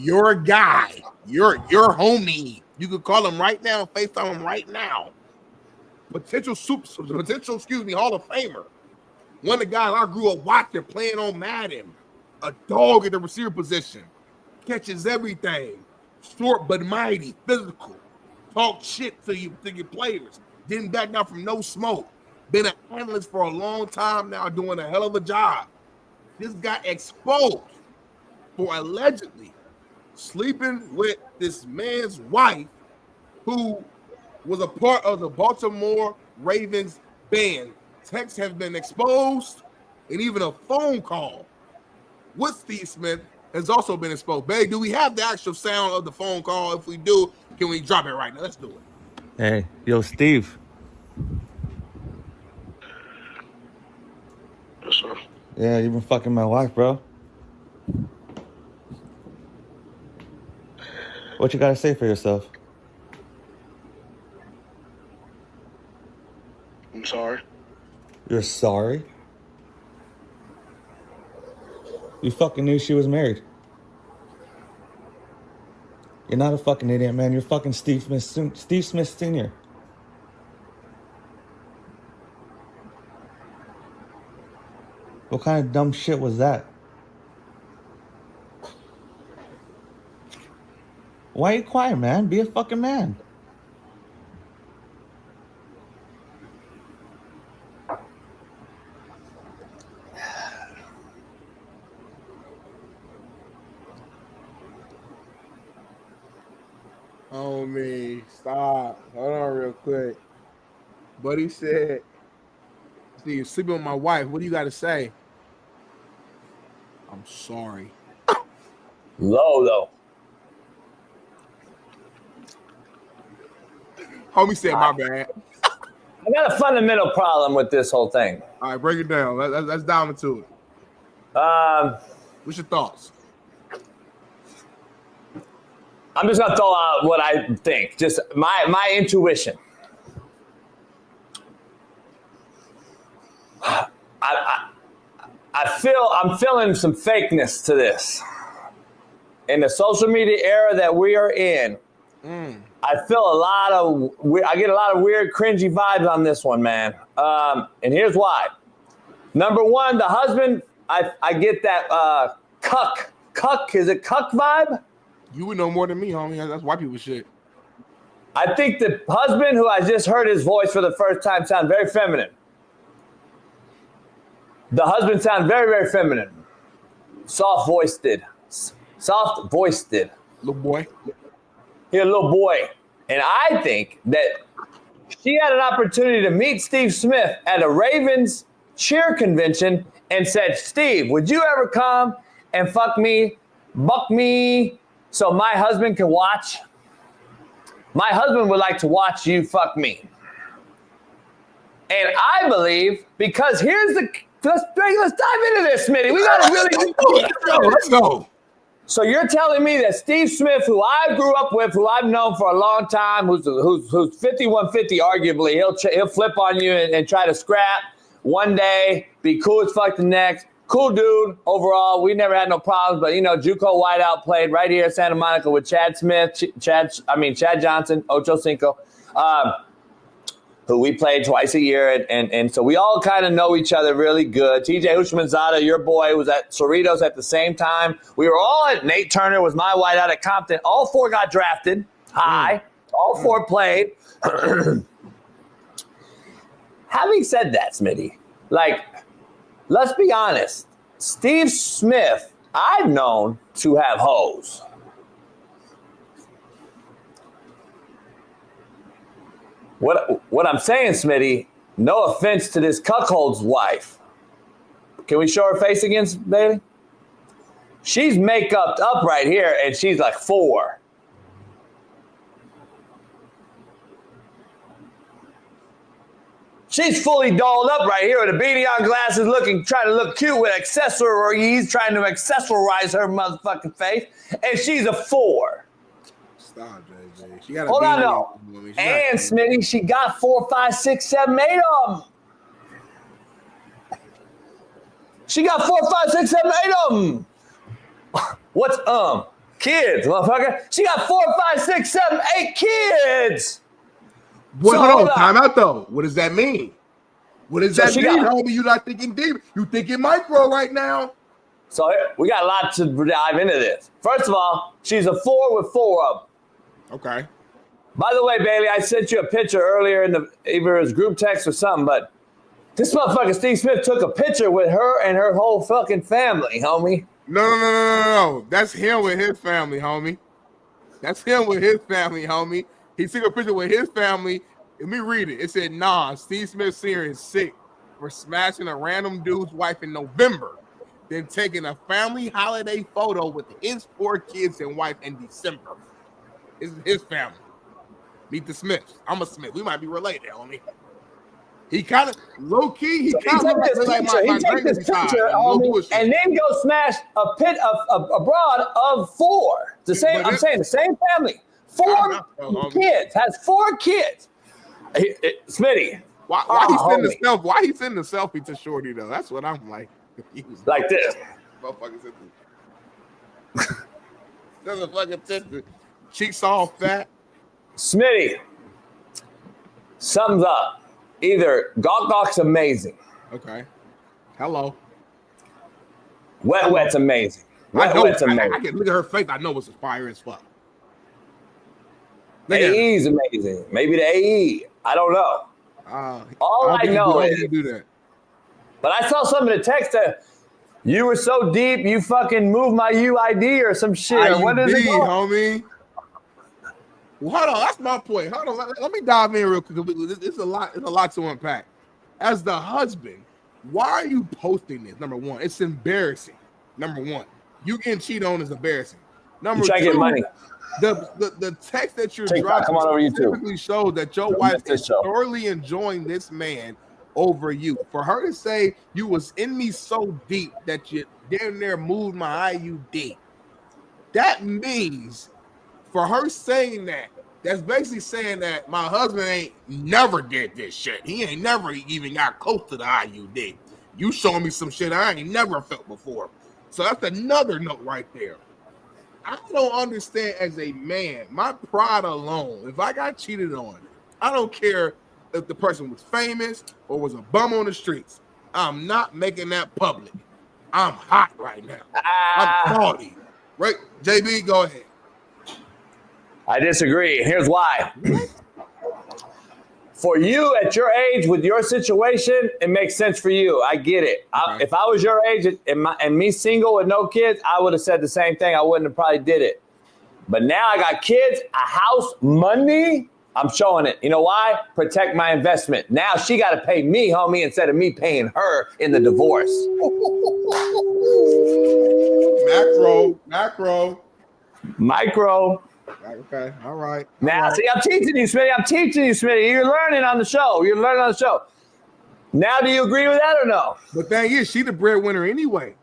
your guy, your homie. You could call him right now, FaceTime him right now. Potential Hall of Famer. One of the guys I grew up watching, playing on Madden. A dog at the receiver position. Catches everything. Short but mighty, physical. Talk shit to your players. Didn't back down from no smoke. Been an analyst for a long time now, doing a hell of a job. This got exposed for allegedly sleeping with this man's wife, who was a part of the Baltimore Ravens band. Texts have been exposed, and even a phone call with Steve Smith has also been exposed. Babe, do we have the actual sound of the phone call? If we do, can we drop it right now? Let's do it. Hey, yo, Steve. Yes, sir. Yeah, you've been fucking my wife, bro. What you gotta say for yourself? I'm sorry. You're sorry? You fucking knew she was married. You're not a fucking idiot, man. You're fucking Steve Smith Sr. What kind of dumb shit was that? Why are you quiet, man? Be a fucking man. Homie, stop. Hold on real quick. Buddy said, see, you're sleeping with my wife. What do you got to say? I'm sorry. Low, though. Homie said, my bad. I got a fundamental problem with this whole thing. All right, break it down. Let's dive into it. What's your thoughts? I'm just gonna throw out what I think, just my intuition. I'm feeling some fakeness to this. In the social media era that we are in, I feel I get a lot of weird, cringy vibes on this one, man. And here's why. Number one, the husband, I get that cuck, is it cuck vibe? You would know more than me, homie. That's white people shit. I think the husband, who I just heard his voice for the first time, sound very feminine. The husband sound very, very feminine. Soft-voiced. Little boy. He a little boy. And I think that she had an opportunity to meet Steve Smith at a Ravens cheer convention and said, Steve, would you ever come and fuck me, buck me, so my husband can watch? My husband would like to watch you fuck me. And I believe, because here's let's dive into this, Smitty. We got to really let's go. So you're telling me that Steve Smith, who I grew up with, who I've known for a long time, who's 5150 arguably, he'll flip on you and try to scrap one day, be cool as fuck the next. Cool dude overall. We never had no problems, but JUCO wideout played right here at Santa Monica with Chad Smith, Chad Johnson, Ocho Cinco, who we played twice a year, and so we all kind of know each other really good. TJ Ushmanzada, your boy, was at Cerritos at the same time. We were all at Nate Turner was my wideout at Compton. All four got drafted high. All four played. Having said that, Smitty, let's be honest. Steve Smith, I've known to have hoes. What I'm saying, Smitty, no offense to this cuckold's wife. Can we show her face again, Bailey? She's make-upped up right here, and she's like 4. She's fully dolled up right here with a beanie on, glasses, trying to look cute with accessories, trying to accessorize her motherfucking face, and she's a 4. Stop, JJ. She got Hold on, no. And Smitty, she got 4, 5, 6, 7, 8 of them. She got 4, 5, 6, 7, 8 of them. What's Kids, motherfucker. She got 4, 5, 6, 7, 8 kids. What? So, Hold hold on. on. Time out though. What does that mean? What does So that she mean, got- homie? You not thinking deep. You thinking micro right now. So we got a lot to dive into this. First of all, she's a 4 with 4 of them. Okay. By the way, Bailey, I sent you a picture earlier in either his group text or something, but this motherfucker Steve Smith took a picture with her and her whole fucking family, homie. No. That's him with his family, homie. That's him with his family, homie. He took a picture with his family. Let me read it. It said, "Nah, Steve Smith Sr. is sick for smashing a random dude's wife in November, then taking a family holiday photo with his 4 kids and wife in December." This is his family. Meet the Smiths. I'm a Smith. We might be related, homie. He kind of low key. He kind of looks like my greatest picture, homie, and then go smash a broad of 4. The same. I'm saying the same family. 4 kids. Has 4 kids. Smitty. Why he sending the selfie? Why he sending the selfie to Shorty though? That's what I'm like. Like this. Motherfucker sent this. Doesn't fucking send the cheeks all fat. Smitty. Sums up. Either Gawk's amazing. Okay. Hello. Wet's amazing. Wet's amazing. I can look at her face. I know it's fire as fuck. AE's amazing. Maybe the AE. I don't know. All I know is do that. But I saw some of the text that you were so deep, you fucking moved my UID or some shit. What is it, homie? Well, hold on, that's my point. Hold on, let me dive in real quick. It's a lot to unpack. As the husband, why are you posting this? Number one, it's embarrassing. Number one, you getting cheated on is embarrassing. Number two, get money. The text that you're dropping come on over specifically showed that your wife is thoroughly enjoying this man over you. For her to say you was in me so deep that you damn near moved my IUD, that means for her saying that, that's basically saying that my husband ain't never did this shit. He ain't never even got close to the IUD. You showing me some shit I ain't never felt before. So that's another note right there. I don't understand as a man, my pride alone, if I got cheated on, I don't care if the person was famous or was a bum on the streets. I'm not making that public. I'm hot right now. I'm salty. Right? JB, go ahead. I disagree. Here's why. For you at your age with your situation, it makes sense for you. I get it. Okay. If I was your age and me single with no kids, I would have said the same thing. I wouldn't have probably did it. But now I got kids, a house, money. I'm showing it. You know why? Protect my investment. Now she got to pay me, homie, instead of me paying her in the divorce. Micro. Okay, all right. Now, see, I'm teaching you, Smitty. You're learning on the show. Now, do you agree with that or no? The thing is, she the breadwinner anyway.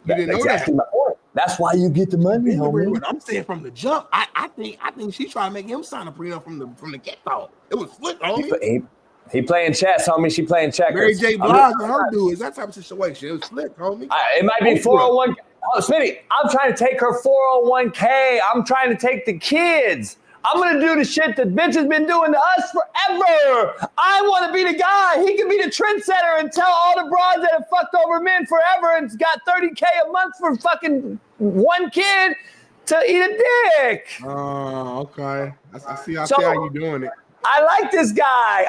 You didn't know exactly that. My point. That's why you get the money, homie. I'm saying from the jump. I think she tried to make him sign a prenup from the get-go. It was flipped, homie. He playing chess, homie. She playing checkers. Mary J. Blige and her dude is that type of situation. It was flipped, homie. It might be 401. Oh, Smitty, I'm trying to take her 401k. I'm trying to take the kids. I'm going to do the shit that bitch has been doing to us forever. I want to be the guy. He can be the trendsetter and tell all the broads that have fucked over men forever and got $30K a month for fucking one kid to eat a dick. Oh, okay. I see how you doing it. I like this guy.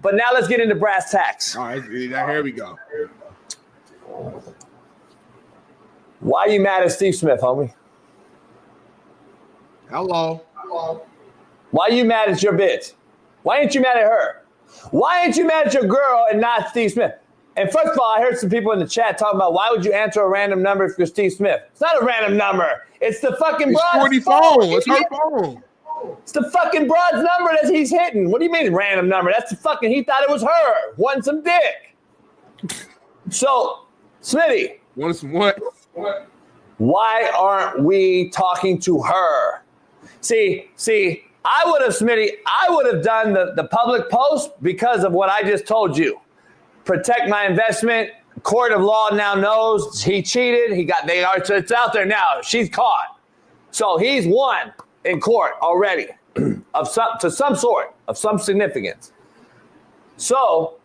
But now let's get into brass tacks. All right, here we go. Why are you mad at Steve Smith, homie? Hello. Why are you mad at your bitch? Why ain't you mad at her? Why ain't you mad at your girl and not Steve Smith? And first of all, I heard some people in the chat talking about why would you answer a random number if you're Steve Smith? It's not a random number. It's the fucking broad's phone. It's her phone. It's the fucking broad's number that he's hitting. What do you mean random number? That's the fucking, he thought it was her. Wanting some dick. So, Smitty. Want some what? Why aren't we talking to her? See, I would have done the public post because of what I just told you. Protect my investment, court of law now knows he cheated. So it's out there now. She's caught. So he's won in court already of some significance. So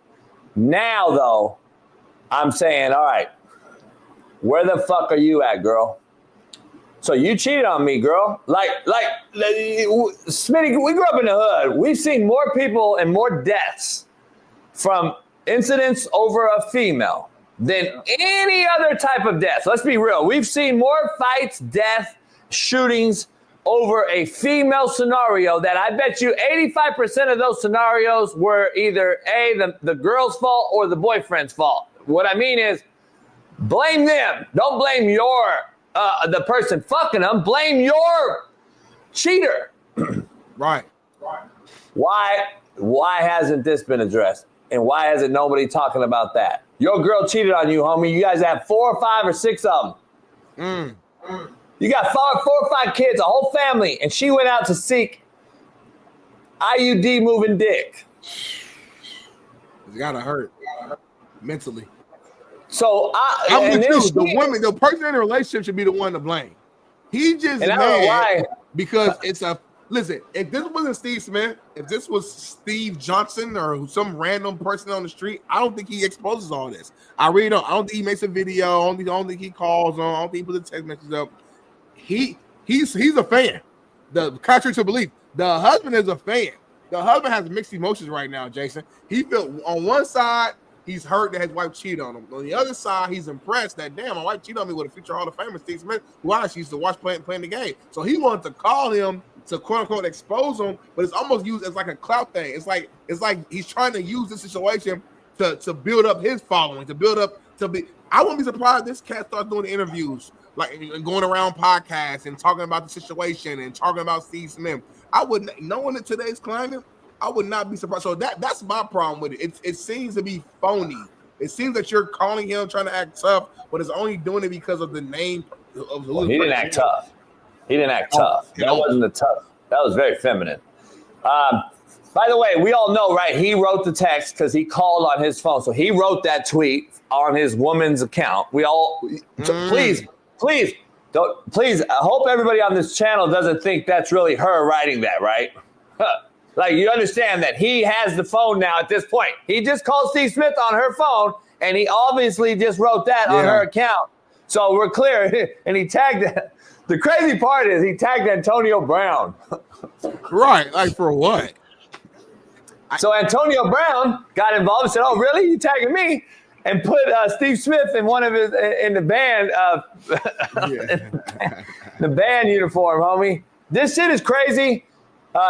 now though, I'm saying, all right, where the fuck are you at, girl? So you cheated on me, girl. Like Smitty, we grew up in the hood. We've seen more people and more deaths from incidents over a female than any other type of death. Let's be real. We've seen more fights, death, shootings over a female scenario that I bet you 85% of those scenarios were either the girl's fault or the boyfriend's fault. What I mean is, blame them. Don't blame the person fucking them. Blame your cheater. Right. Why hasn't this been addressed? And why hasn't nobody talking about that? Your girl cheated on you, homie. You guys have 4 or 5 or 6 of them. You got 4 or 5 kids, a whole family, and she went out to seek IUD moving dick. It's gotta hurt mentally. So I'm with you. The person in the relationship should be the one to blame. He just mad because it's a listen. If this wasn't Steve Smith, if this was Steve Johnson or some random person on the street, I don't think he exposes all this. I really don't. I don't think he makes a video. I don't think he calls on. I don't think he puts a text message up. He's a fan. The contrary to belief, the husband is a fan. The husband has mixed emotions right now, Jason. He felt on one side he's hurt that his wife cheated on him. On the other side, he's impressed that damn, my wife cheated on me with a future Hall of Famer, Steve Smith, who I actually used to watch playing the game. So he wanted to call him to quote unquote expose him, but it's almost used as like a clout thing. It's like he's trying to use this situation to build up his following, I wouldn't be surprised if this cat starts doing the interviews, like going around podcasts and talking about the situation and talking about Steve Smith. Knowing that today's climate, I would not be surprised. So that's my problem with it. It seems to be phony. It seems that you're calling him trying to act tough, but it's only doing it because of the name of who. Well, he didn't act tough. That wasn't the tough. That was very feminine. By the way, we all know, right? He wrote the text because he called on his phone. So he wrote that tweet on his woman's account. We all please. I hope everybody on this channel doesn't think that's really her writing that, right? Like, you understand that he has the phone now at this point. He just called Steve Smith on her phone, and he obviously just wrote that on her account. So we're clear. And he tagged that. The crazy part is he tagged Antonio Brown. Right. Like, for what? So Antonio Brown got involved and said, "Oh, really? You tagging me?" And put Steve Smith in one of his in the band, the band uniform, homie. This shit is crazy.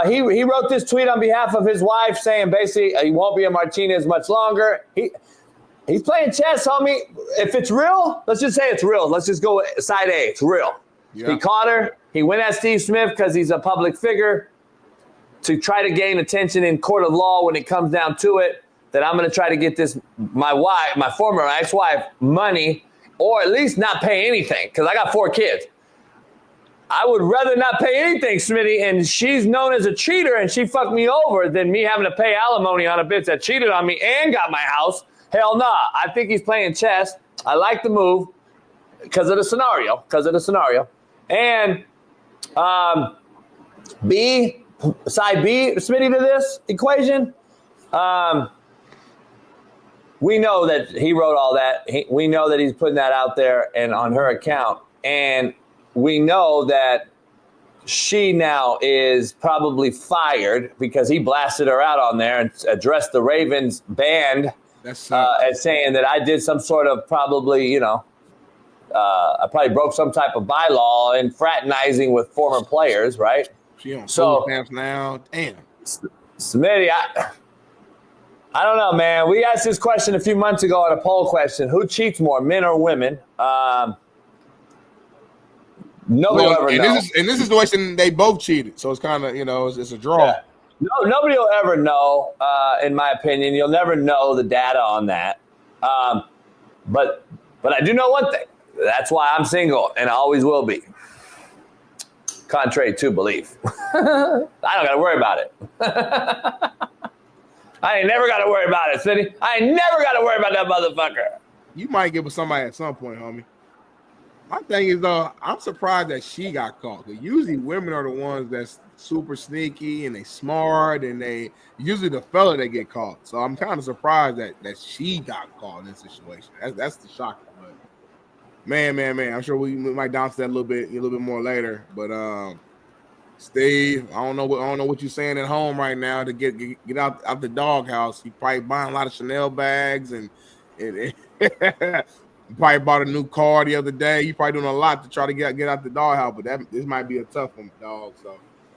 He wrote this tweet on behalf of his wife, saying basically he won't be a Martinez much longer. He's playing chess, homie. If it's real, let's just say it's real. Let's just go side A. It's real. Yeah. He caught her. He went at Steve Smith because he's a public figure to try to gain attention in court of law when it comes down to it. That I'm going to try to get my former ex-wife money, or at least not pay anything, because I got 4 kids. I would rather not pay anything, Smitty, and she's known as a cheater, and she fucked me over, than me having to pay alimony on a bitch that cheated on me and got my house. Hell nah. I think he's playing chess. I like the move because of the scenario. And side B, Smitty, to this equation, we know that he wrote all that. We know that he's putting that out there and on her account. And we know that she now is probably fired because he blasted her out on there and addressed the Ravens band as saying that I did some sort of probably, I probably broke some type of bylaw in fraternizing with former players, right? She on food stamps now. Damn. Smitty, I don't know, man. We asked this question a few months ago on a poll question. Who cheats more, men or women? Nobody will ever know. In this situation, they both cheated. So it's kind of, it's a draw. Yeah. No, nobody will ever know, in my opinion. You'll never know the data on that. But I do know one thing. That's why I'm single, and I always will be. Contrary to belief. I don't got to worry about it. I ain't never got to worry about it, Smitty. I ain't never got to worry about that motherfucker. You might get with somebody at some point, homie. My thing is, though, I'm surprised that she got caught. Because usually women are the ones that's super sneaky and they smart, and they usually the fella that get caught. So I'm kind of surprised that she got caught in this situation. That's the shocker. But man, I'm sure we might down to that a little bit more later. But Steve, I don't know what you're saying at home right now to get out the doghouse. You probably buying a lot of Chanel bags and you probably bought a new car the other day. You probably doing a lot to try to get out the doghouse, but this might be a tough one, dog. So